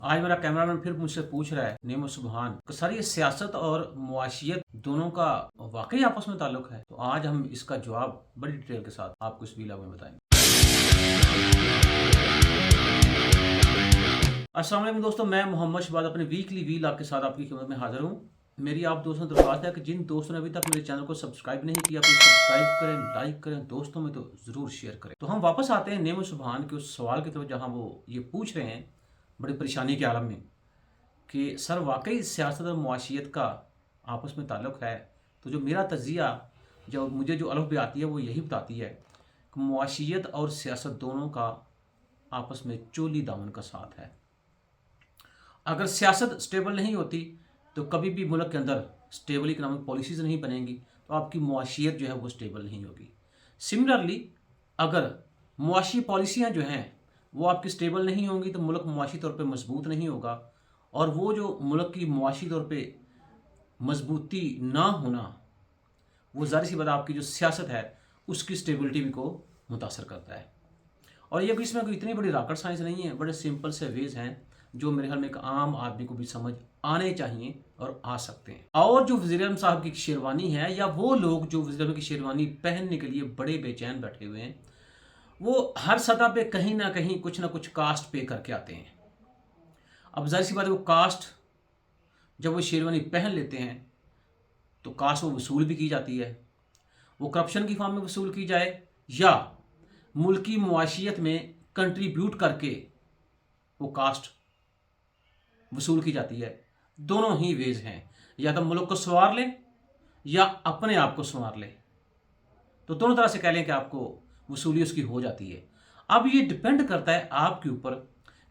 आज मेरा कैमरामैन फिर मुझसे पूछ रहा है नेमो सुबहान कि सर ये सियासत और मुआशियत दोनों का वाकई आपस में ताल्लुक है। तो आज हम इसका जवाब बड़ी डिटेल के साथ आपको इस वीडियो में बताएंगे। अस्सलाम वालेकुम दोस्तों, मैं मोहम्मद शहबाज अपने वीकली वील आपके साथ आपकी खिदमत में हाजिर हूँ। मेरी आप दोस्तों से दरख्वास्त है कि जिन दोस्तों ने अभी तक मेरे चैनल को सब्सक्राइब नहीं किया, प्लीज सब्सक्राइब करें, लाइक करें, दोस्तों में तो ज़रूर शेयर करें। तो हम वापस आते हैं नेमो सुबहान के उस सवाल की तरफ जहाँ वो ये पूछ रहे हैं बड़ी परेशानी के आलम में कि सर वाकई सियासत और मुआशियत का आपस में ताल्लुक़ है। तो जो मेरा तजिया जो मुझे जो अलफ भी आती है वो यही बताती है कि मुआशियत और सियासत दोनों का आपस में चोली दामन का साथ है। अगर सियासत स्टेबल नहीं होती तो कभी भी मुल्क के अंदर स्टेबल इकनॉमिक पॉलिसीज़ नहीं बनेंगी, तो आपकी मुआशियत जो है वो स्टेबल नहीं होगी। सिमिलरली अगर मुआशी पॉलिसियाँ जो हैं वो आपकी स्टेबल नहीं होंगी तो मुल्क मुआशी तौर पे मजबूत नहीं होगा, और वो जो मुल्क की मुआशी तौर पे मजबूती ना होना वो ज़ाहिर सी बात आपकी जो सियासत है उसकी स्टेबिलिटी भी को मुतासर करता है। और ये इसमें कोई इतनी बड़ी रॉकेट साइंस नहीं है, बड़े सिंपल से वेज हैं जो मेरे ख्याल में एक आम आदमी को भी समझ आने चाहिए और आ सकते हैं। और जो वज़ीर आज़म साहब की शेरवानी है, या वो लोग जो वज़ीर आज़म की शेरवानी पहनने के लिए बड़े बेचैन बैठे हुए हैं, वो हर सतह पे कहीं ना कुछ कास्ट पे करके आते हैं। अब जाहिर सी बात है वो कास्ट जब वो शेरवानी पहन लेते हैं तो कास्ट वो वसूल भी की जाती है, वो करप्शन की फॉर्म में वसूल की जाए या मुल्की मुआशियत में कंट्रीब्यूट करके वो कास्ट वसूल की जाती है। दोनों ही वेज हैं, या तो मुल्क को संवार लें या अपने आप को संवार लें। तो दोनों तरह से कह लें कि आपको वसूली उसकी हो जाती है। अब ये डिपेंड करता है आपके ऊपर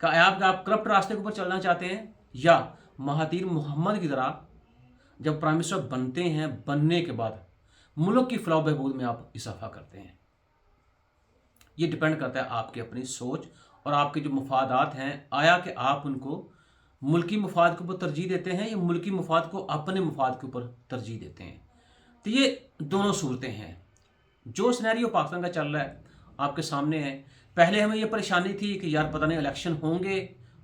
कि आप करप्ट रास्ते के ऊपर चलना चाहते हैं या महातीर मोहम्मद की तरह जब प्राइम मिनिस्टर बनते हैं, बनने के बाद मुल्क की फलाह बहबूद में आप इजाफा करते हैं। ये डिपेंड करता है आपकी अपनी सोच और आपके जो मफादात हैं, आया कि आप उनको मुल्की मफाद के ऊपर तरजीह देते हैं या मुल्की मफाद को अपने मफाद के ऊपर तरजीह देते हैं। तो ये दोनों सूरतें हैं। जो सिनेरियो पाकिस्तान का चल रहा है आपके सामने है। पहले हमें ये परेशानी थी कि यार पता नहीं इलेक्शन होंगे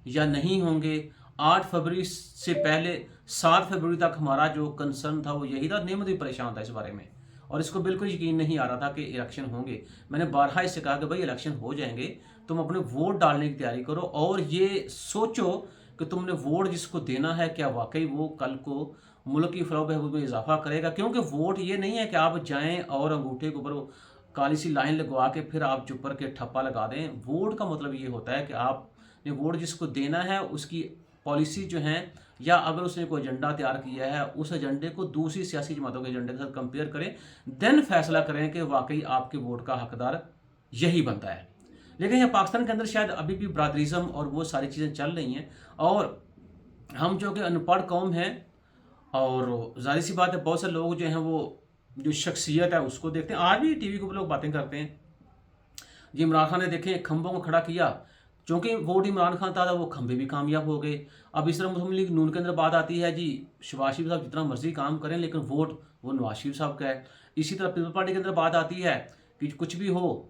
या नहीं होंगे। 8 फरवरी से पहले 7 फरवरी तक हमारा जो कंसर्न था वो यही था। नेमत भी परेशान था इस बारे में और इसको बिल्कुल यकीन नहीं आ रहा था कि इलेक्शन होंगे। मैंने बारहा इससे कहा कि भाई इलेक्शन हो जाएंगे, तुम अपने वोट डालने की तैयारी करो और ये सोचो कि तुमने वोट जिसको देना है क्या वाकई वो कल को मुल्क की फलाह बहबूद में इजाफा करेगा। क्योंकि वोट ये नहीं है कि आप जाएं और अंगूठे के ऊपर काली सी लाइन लगवा के फिर आप चुप के ठप्पा लगा दें। वोट का मतलब ये होता है कि आपने वोट जिसको देना है उसकी पॉलिसी जो है, या अगर उसने कोई एजेंडा तैयार किया है उस एजेंडे को दूसरी सियासी जमातों के एजेंडे के साथ कंपेयर करें, देन फैसला करें कि वाकई आपके वोट का हकदार यही बनता है। लेकिन यहाँ पाकिस्तान के अंदर शायद अभी भी ब्रादरिज्म और वो सारी चीज़ें चल रही हैं और हम जो कि अनपढ़ कौम हैं, और जाहिर सी बात है बहुत से लोग जो हैं वो जो शख्सियत है उसको देखते हैं। आज भी टीवी के ऊपर लोग बातें करते हैं जी इमरान खान ने देखें खंभों को खड़ा किया, क्योंकि वोट इमरान खान था वो खंभे भी कामयाब हो गए। अब इस तरह मुस्लिम लीग नून के अंदर बात आती है जी शहबाज शरीफ साहब जितना मर्जी काम करें लेकिन वोट वो नवाज शरीफ साहब का है। इसी तरह पीपल पार्टी के अंदर बात आती है कि कुछ भी हो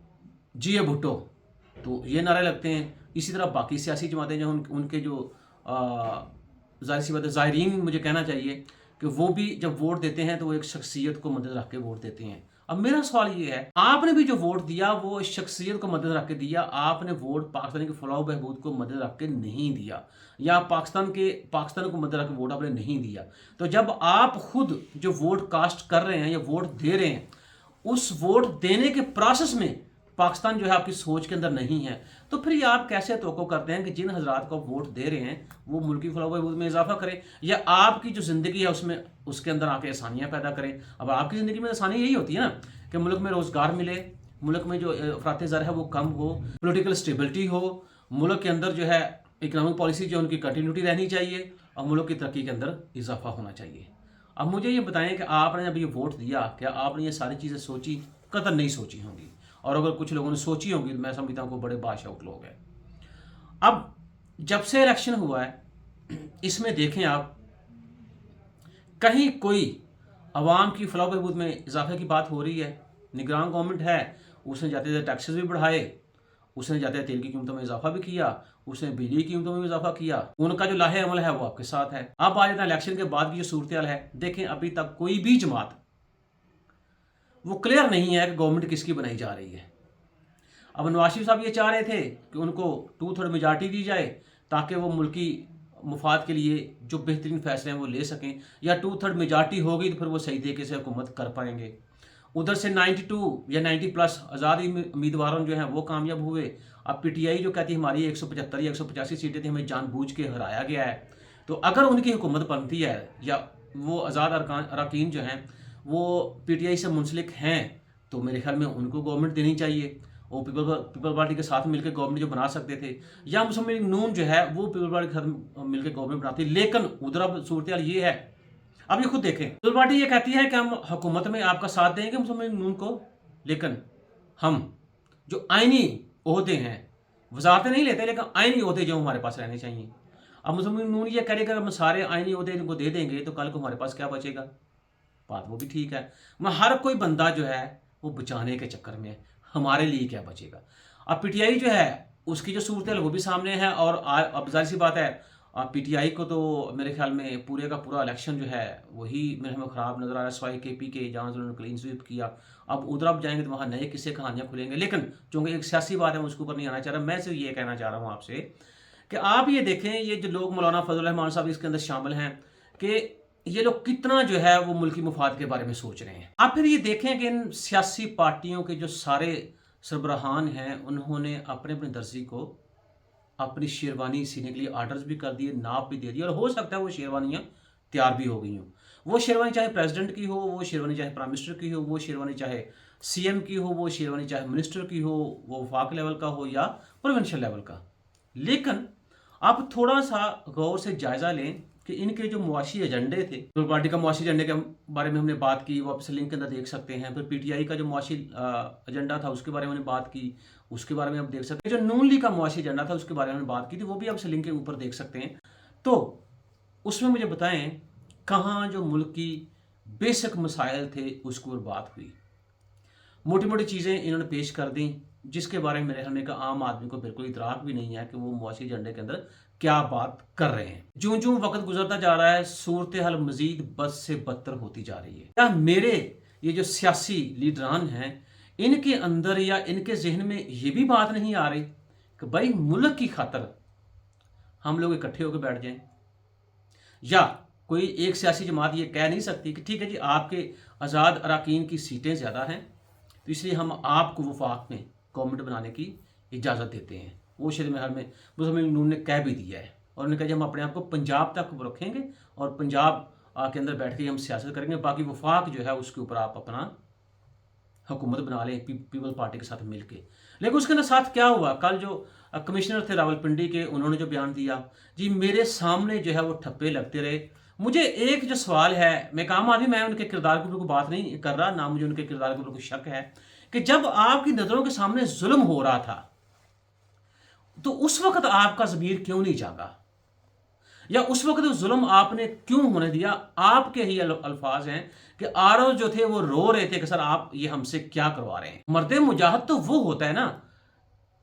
जी भुट्टो, तो ये नारे लगते हैं। इसी तरह बाकी सियासी जमातें जो उनके जो जाहिर सी बात है ज़ायरीन मुझे कहना चाहिए कि वो भी जब वोट देते हैं तो वो एक शख्सियत को मदद रख के वोट देते हैं। अब मेरा सवाल ये है, आपने भी जो वोट दिया वो शख्सियत को मदद रख के दिया, आपने वोट पाकिस्तान की फलाह बहबूद को मदद रख के नहीं दिया, या पाकिस्तान को मदद रख के वोट आपने नहीं दिया। तो जब आप खुद जो वोट कास्ट कर रहे हैं या वोट दे रहे हैं, उस वोट देने के प्रोसेस में पाकिस्तान जो है आपकी सोच के अंदर नहीं है, तो फिर ये आप कैसे तवक्को करते हैं कि जिन हजरात को वोट दे रहे हैं वो मुल्की फलाह बहबूद में इजाफा करें या आपकी जो ज़िंदगी है उसमें उसके अंदर आके आसानियाँ पैदा करें। अब आपकी ज़िंदगी में आसानी यही होती है ना कि मुल्क में रोज़गार मिले, मुल्क में जो अफरात ज़र है वो कम हो, पोलिटिकल स्टेबिलिटी हो, मुल्क के अंदर जो है इकनॉमिक पॉलिसी जो उनकी कंटिन्यूटी रहनी चाहिए और मुल्क की तरक्की के अंदर इजाफा होना चाहिए। अब मुझे ये बताएं कि आपने जब ये वोट दिया क्या आपने ये सारी चीज़ें सोची? कतई नहीं सोची होंगी, और अगर कुछ लोगों ने सोची होंगी तो मैं समझता हूँ को बड़े बाशौक लोग हैं। अब जब से इलेक्शन हुआ है इसमें देखें आप कहीं कोई अवाम की फलाह बहबूद में इजाफे की बात हो रही है? निगरान गवर्नमेंट है, उसने जाते जाते टैक्सेस भी बढ़ाए उसने जाते तेल की कीमतों में इजाफा भी किया, उसने बिजली की कीमतों में भी इजाफा किया, उनका जो लाहे अमल है वो आपके साथ है। अब आ जाता है इलेक्शन के बाद की जो सूरत है, देखें अभी तक कोई भी जमात वो क्लियर नहीं है कि गवर्नमेंट किसकी बनाई जा रही है। अब नवाज शरीफ साहब ये चाह रहे थे कि उनको 2/3 मेजॉरिटी दी जाए ताकि वो मुल्की मुफाद के लिए जो बेहतरीन फैसले हैं वो ले सकें, या 2/3 मेजॉरिटी होगी तो फिर वो सही तरीके से हुकूमत कर पाएंगे। उधर से 92 या 90+ आज़ाद उम्मीदवारों जो हैं वो कामयाब हुए। अब पीटीआई जो कहती है हमारी 175 या 185 सीटें थी, हमें जानबूझ के हराया गया है, तो अगर उनकी हुकूमत बनती है या वो आज़ाद अरकान जो हैं वो पीटीआई से मुंसलिक हैं, तो मेरे ख्याल में उनको गवर्नमेंट देनी चाहिए। वो पीपल पार्टी के साथ मिलकर गवर्नमेंट जो बना सकते थे, या मुस्लिम लीग नून जो है वो पीपल पार्टी के साथ मिलकर गवर्नमेंट बनाती। लेकिन उधर अब सूरत ये है, अब ये खुद देखें, पीपल पार्टी ये कहती है कि हम हुकूमत में आपका साथ देंगे मुस्लिम लीग नून को, लेकिन हम जो आइनी ओहदे हैं, वजारतें नहीं लेते, लेकिन आइनी ओहदे जो हमारे पास रहने चाहिए। अब मुस्लिम लीग नून ये करेगा हम सारे आइनी ओहदे इनको दे देंगे तो कल को हमारे पास क्या बचेगा। बात वो भी ठीक है, मैं हर कोई बंदा जो है वो बचाने के चक्कर में है, हमारे लिए क्या बचेगा। अब पीटीआई जो है उसकी जो सूरत है वो भी सामने है, और अब जाहिर सी बात है पीटीआई को तो मेरे ख्याल में पूरे का पूरा इलेक्शन जो है वही मेरे हमें ख़राब नज़र आ रहा है, स्वाई केपी के जहाँ से उन्होंने क्लीन स्वीप किया। अब उधर आप जाएंगे तो वहाँ नए किस्से कहानियाँ खुलेंगे, लेकिन चूँकि एक सियासी बात है मैं उसके ऊपर नहीं आना चाह रहा। मैं सिर्फ ये कहना चाह रहा हूँ आपसे कि आप ये देखें, ये जो लोग मौलाना फजल रहमान साहब इसके अंदर शामिल हैं, कि ये लोग कितना जो है वो मुल्की मुफाद के बारे में सोच रहे हैं। आप फिर ये देखें कि इन सियासी पार्टियों के जो सारे सरबराहान हैं उन्होंने अपने अपने दर्जी को अपनी शेरवानी सीने के लिए आर्डर्स भी कर दिए, नाप भी दे दिए, और हो सकता है वो शेरवानियाँ तैयार भी हो गई हों। वो शेरवानी चाहे प्रेसिडेंट की हो, वो शेरवानी चाहे प्राइम मिनिस्टर की हो, वो शेरवानी चाहे सीएम की हो, वो शेरवानी चाहे मिनिस्टर की हो, वो वफाक लेवल का हो या प्रोविंशियल लेवल का। लेकिन आप थोड़ा सा गौर से जायज़ा लें कि इनके जो मुआशी एजेंडे थे, पीपल पार्टी का मुआशी एजेंडे के बारे में हमने बात की, वो आप इस लिंक के अंदर देख सकते हैं। फिर पीटीआई का जो मुआशी एजेंडा था उसके बारे में हमने बात की, उसके बारे में आप देख सकते हैं। जो नून लीग का मुआशी एजेंडा था उसके बारे में हमने बात की थी, वो भी आप इस लिंक के ऊपर देख सकते हैं। तो उसमें मुझे बताएं कहाँ जो मुल्क की बेसिक मसाइल थे उसके ऊपर बात हुई। मोटी मोटी चीज़ें इन्होंने पेश कर दी जिसके बारे में मेरे ख्याल में आम आदमी को बिल्कुल इतराक भी नहीं है कि वो मुआशी एजेंडे के अंदर क्या बात कर रहे हैं। ज्यों ज्यों वक्त गुजरता जा रहा है सूरत हाल मजीद बद से बदतर होती जा रही है। क्या मेरे ये जो सियासी लीडरान हैं इनके अंदर या इनके जहन में ये भी बात नहीं आ रही कि भाई मुल्क की खातर हम लोग इकट्ठे होकर बैठ जाएं, या कोई एक सियासी जमात ये कह नहीं सकती कि ठीक है जी आपके आज़ाद अरकान की सीटें ज़्यादा हैं तो इसलिए हम आपको वफाक में गवर्नमेंट बनाने की इजाज़त देते हैं। वो शायद मेरे ख्याल में मुस्लिम लीग नून ने कह भी दिया है, और उन्होंने कहा कि हम अपने आप को पंजाब तक रखेंगे और पंजाब के अंदर बैठ के हम सियासत करेंगे, बाकी वफाक जो है उसके ऊपर आप अपना हुकूमत बना लें पीपल पार्टी के साथ मिल के। लेकिन उसके अंदर साथ क्या हुआ, कल जो कमिश्नर थे रावलपिंडी के उन्होंने जो बयान दिया जी मेरे सामने जो है वो ठप्पे लगते रहे। मुझे एक जो सवाल है, मैं काम आदमी, मैं उनके किरदार के ऊपर कोई बात नहीं कर रहा, ना मुझे उनके किरदार के ऊपर कोई शक है, कि जब आपकी नज़रों के सामने जुल्म हो रहा था तो उस वक्त आपका ज़मीर क्यों नहीं जागा, या उस वक्त जुल्म आपने क्यों होने दिया। आपके ही अल्फाज हैं कि आरओ जो थे वो रो रहे थे कि सर आप ये हमसे क्या करवा रहे हैं। मर्द मुजाहिद तो वो होता है ना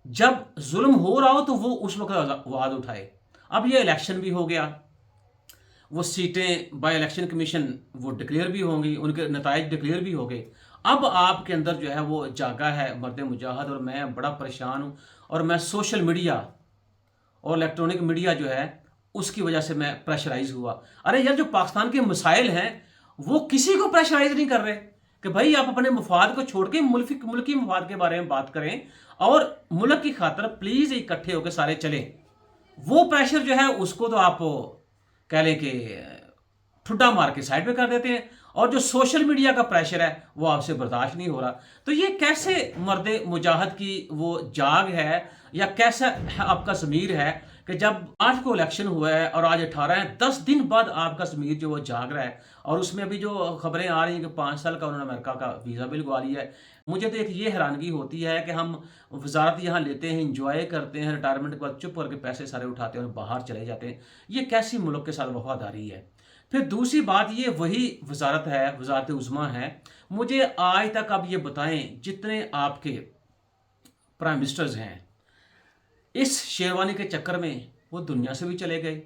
जब जुल्म हो रहा हो तो वो उस वक्त आवाज़ उठाए। अब ये इलेक्शन भी हो गया, वो सीटें बाय इलेक्शन कमीशन वो डिक्लेयर भी होंगी, उनके नताइज डिक्लेयर भी हो गए। अब आपके अंदर जो है वो जागा है मर्द मुजाहिद, और मैं बड़ा परेशान हूँ, और मैं सोशल मीडिया और इलेक्ट्रॉनिक मीडिया जो है उसकी वजह से मैं प्रेशराइज हुआ। अरे यार जो पाकिस्तान के मसाइल हैं वो किसी को प्रेशराइज नहीं कर रहे कि भाई आप अपने मफाद को छोड़ के मुल्की मफाद के बारे में बात करें और मुल्क की खातर प्लीज़ इकट्ठे होकर सारे चलें। वो प्रेशर जो है उसको तो आप कह लें कि ठुड्डा मार के साइड पे कर देते हैं, और जो सोशल मीडिया का प्रेशर है वो आपसे बर्दाश्त नहीं हो रहा। तो ये कैसे मर्द मुजाहिद की वो जाग है, या कैसा आपका ज़मीर है कि जब 8 को इलेक्शन हुआ है और आज 18 है, 10 दिन बाद आपका ज़मीर जो वो जाग रहा है। और उसमें अभी जो खबरें आ रही हैं कि 5 साल का उन्होंने अमेरिका का वीज़ा भी लगवा लिया है। मुझे तो एक ये हैरानगी होती है कि हम वजारत यहाँ लेते हैं, इंजॉय करते हैं, रिटायरमेंट के बाद चुप करके पैसे सारे उठाते हैं और बाहर चले जाते हैं। ये कैसी मुल्क के साथ वफादारी है। फिर दूसरी बात ये वही वजारत है, वजारत उज़्मा है। मुझे आज तक आप ये बताएं जितने आपके प्राइम मिनिस्टर्स हैं इस शेरवानी के चक्कर में वो दुनिया से भी चले गए,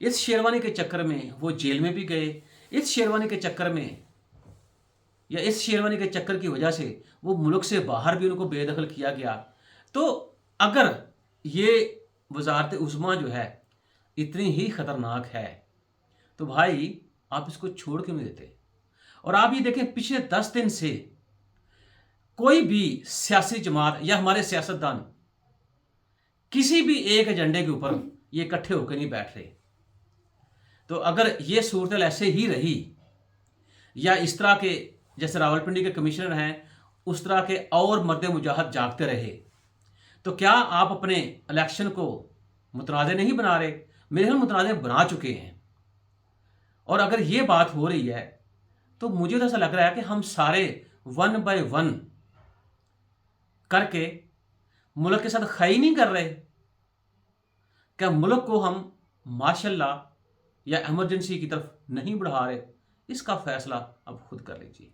इस शेरवानी के चक्कर में वो जेल में भी गए, इस शेरवानी के चक्कर में या इस शेरवानी के चक्कर की वजह से वो मुल्क से बाहर भी उनको बेदखल किया गया। तो अगर ये वजारत उस्मा जो है इतनी ही ख़तरनाक है तो भाई आप इसको छोड़ क्यों नहीं देते। और आप ये देखें पिछले 10 दिन से कोई भी सियासी जमात या हमारे सियासतदान किसी भी एक एजेंडे के ऊपर ये इकट्ठे होकर नहीं बैठ रहे। तो अगर ये सूरत ऐसे ही रही या इस तरह के जैसे रावलपिंडी के कमिश्नर हैं उस तरह के और मर्द मुजाहद जागते रहे तो क्या आप अपने इलेक्शन को मुतनाज़ नहीं बना रहे? मेरे ख्याल मुतनाज़ बना चुके हैं। और अगर ये बात हो रही है तो मुझे तो ऐसा लग रहा है कि हम सारे 1 बाय 1 करके मुल्क के साथ खई नहीं कर रहे। क्या मुल्क को हम मार्शल लॉ या इमरजेंसी की तरफ नहीं बढ़ा रहे? इसका फैसला अब खुद कर लीजिए।